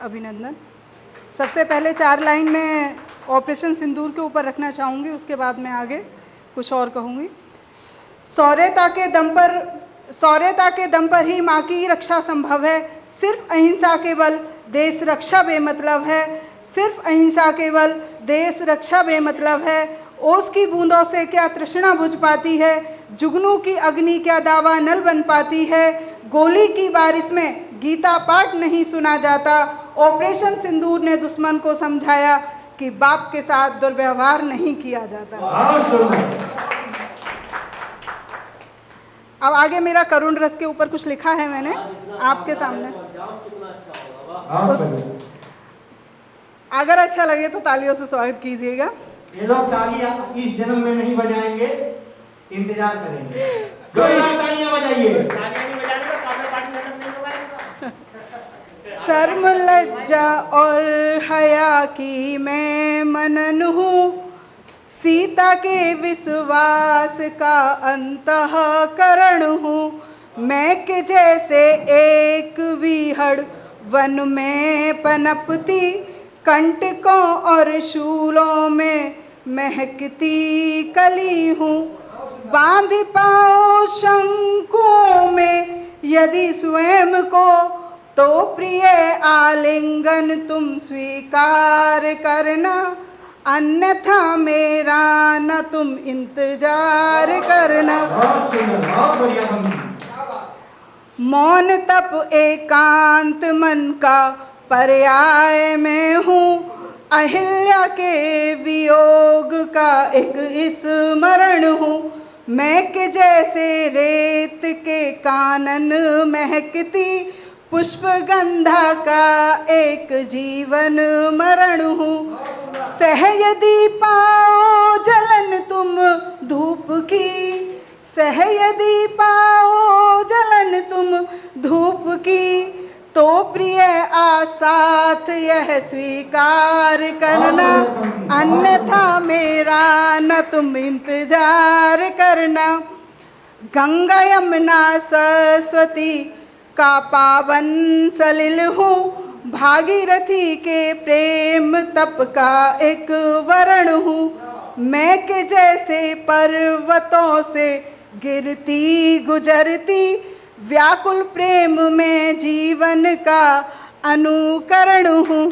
अभिनंदन। सबसे पहले 4 लाइन में ऑपरेशन सिंदूर के ऊपर रखना चाहूँगी, उसके बाद मैं आगे कुछ और कहूँगी। शौर्यता के दम पर ही माँ की रक्षा संभव है। सिर्फ अहिंसा केवल देश रक्षा बेमतलब है। सिर्फ अहिंसा केवल देश रक्षा बेमतलब है। ओस की बूंदों से क्या तृष्णा बुझ पाती है। जुगनू की अग्नि क्या दावा नल बन पाती है। गोली की बारिश में गीता पाठ नहीं सुना जाता। ऑपरेशन सिंदूर ने दुश्मन को समझाया कि बाप के साथ दुर्व्यवहार नहीं किया जाता। अब आगे मेरा करुण रस के ऊपर कुछ लिखा है मैंने आपके सामने। अगर अच्छा लगे तो तालियों से स्वागत कीजिएगा। ये लोग तालियां इस जन्म में नहीं बजाएंगे, इंतजार करेंगे। तालियां बजाइए। तालियां नहीं बजाने तो काव्य पाठ खत्म नहीं होगा। शर्म लज्जा और हया की मैं मनन हूँ। सीता के विश्वास का अंतःकरण हूँ। मैं के जैसे एक विहड़ वन में पनपती, कंटकों और शूलों में महकती कली हूँ। बांध पाओ शंकुओं में यदि स्वयं को, तो प्रिय आलिंगन तुम स्वीकार करना, अन्यथा मेरा न तुम इंतजार करना। मौन तप एकांत मन का पर्याय में हूँ। अहिल्या के वियोग का एक स्मरण हूँ। मैं के जैसे रेत के कानन महकती, पुष्प गंधा का एक जीवन मरण हूँ। सह यदि पाओ जलन तुम धूप की, सह यदि पाओ जलन तुम धूप की, तो प्रिय आसाथ यह स्वीकार करना, अन्यथा मेरा न तुम इंतजार करना। गंगा यमुना सरस्वती का पावन सलिल हूँ। भागीरथी के प्रेम तप का एक वरण हूँ। मैं के जैसे पर्वतों से गिरती गुजरती, व्याकुल प्रेम में जीवन का अनुकरण हूँ।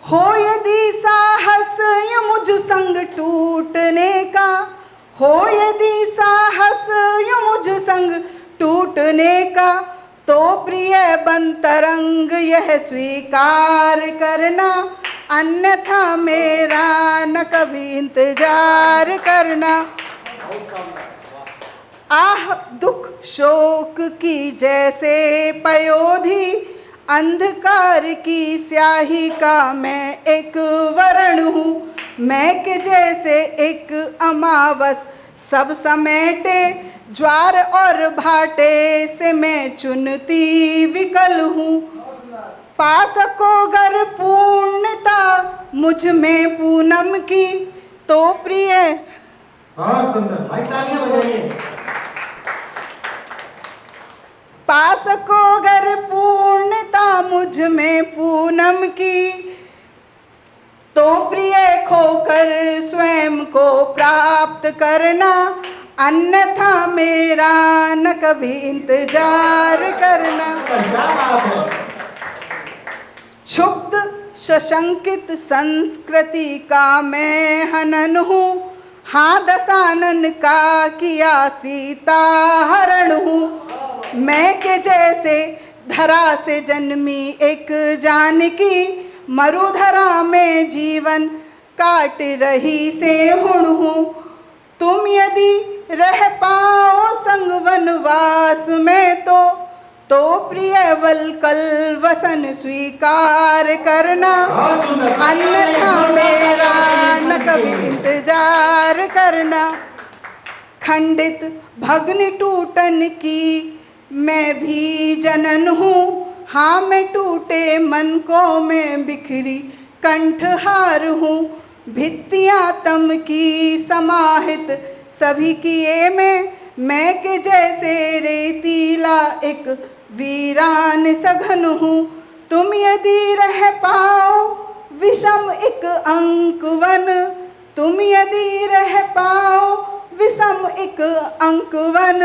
हो यदि साहस यूं मुझ संग टूटने का, हो यदि साहस यूं मुझ संग टूटने का, तो प्रिय बंतरंग यह स्वीकार करना, अन्यथा मेरा न कभी इंतजार करना। आह दुख शोक की जैसे पयोधी, अंधकार की स्याही का मैं एक वर्ण हूँ। मैं के जैसे एक अमावस सब समेटे, ज्वार और भाटे से मैं चुनती विकल हूँ। पा सको गर पूर्णता मुझ में पूनम की, तो प्रिय पा सको गर पूर्णता मुझ में पूनम की, तो प्रिय खोकर स्वयं को प्राप्त करना, अन्यथा मेरा न कभी इंतजार करना। क्षुब्ध सशंकित संस्कृति का मैं हनन हूँ। हाँ दशानन का किया सीता हरण हूँ। मैं के जैसे धरा से जन्मी एक जानकी, मरुधरा में जीवन काट रही से हुण हूँ। तुम यदि रह पाओ संग वनवास में, तो प्रिय वल्कल वसन स्वीकार करना, अन्यथा मेरा न कभी इंतजार करना। खंडित भग्न टूटन की मैं भी जनन हूँ। हाँ मैं टूटे मन को मैं बिखरी कंठहार हूँ। भित्तियाँ तम की समाहित सभी किए मैं के जैसे रेतीला एक वीरान सघन हूँ। तुम यदि रह पाओ विषम एक अंकवन, तुम यदि रह पाओ विषम एक अंकवन,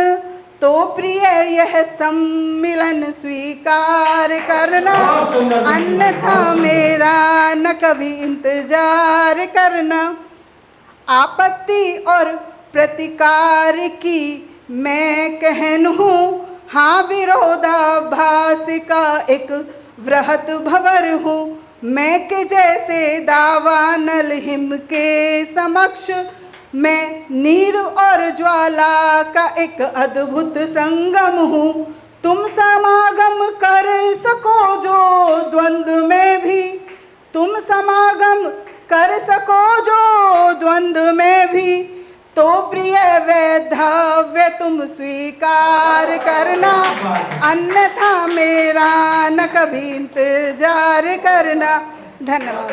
तो प्रिय यह सम्मिलन स्वीकार करना, अन्यथा मेरा न कभी इंतजार करना। आपत्ति और प्रतिकार की मैं कहन हूँ, हाँ विरोधाभास का एक वृहत भंवर हूँ। मैं के जैसे दावानल हिम के समक्ष, मैं नीर और ज्वाला का एक अद्भुत संगम हूँ। तुम समागम कर सको जो द्वंद्व में भी, तुम समागम कर सको जो द्वंद्व में भी, तो प्रिय वैधव्य तुम स्वीकार करना, अन्यथा मेरा न कभी इंतजार करना। धन्यवाद।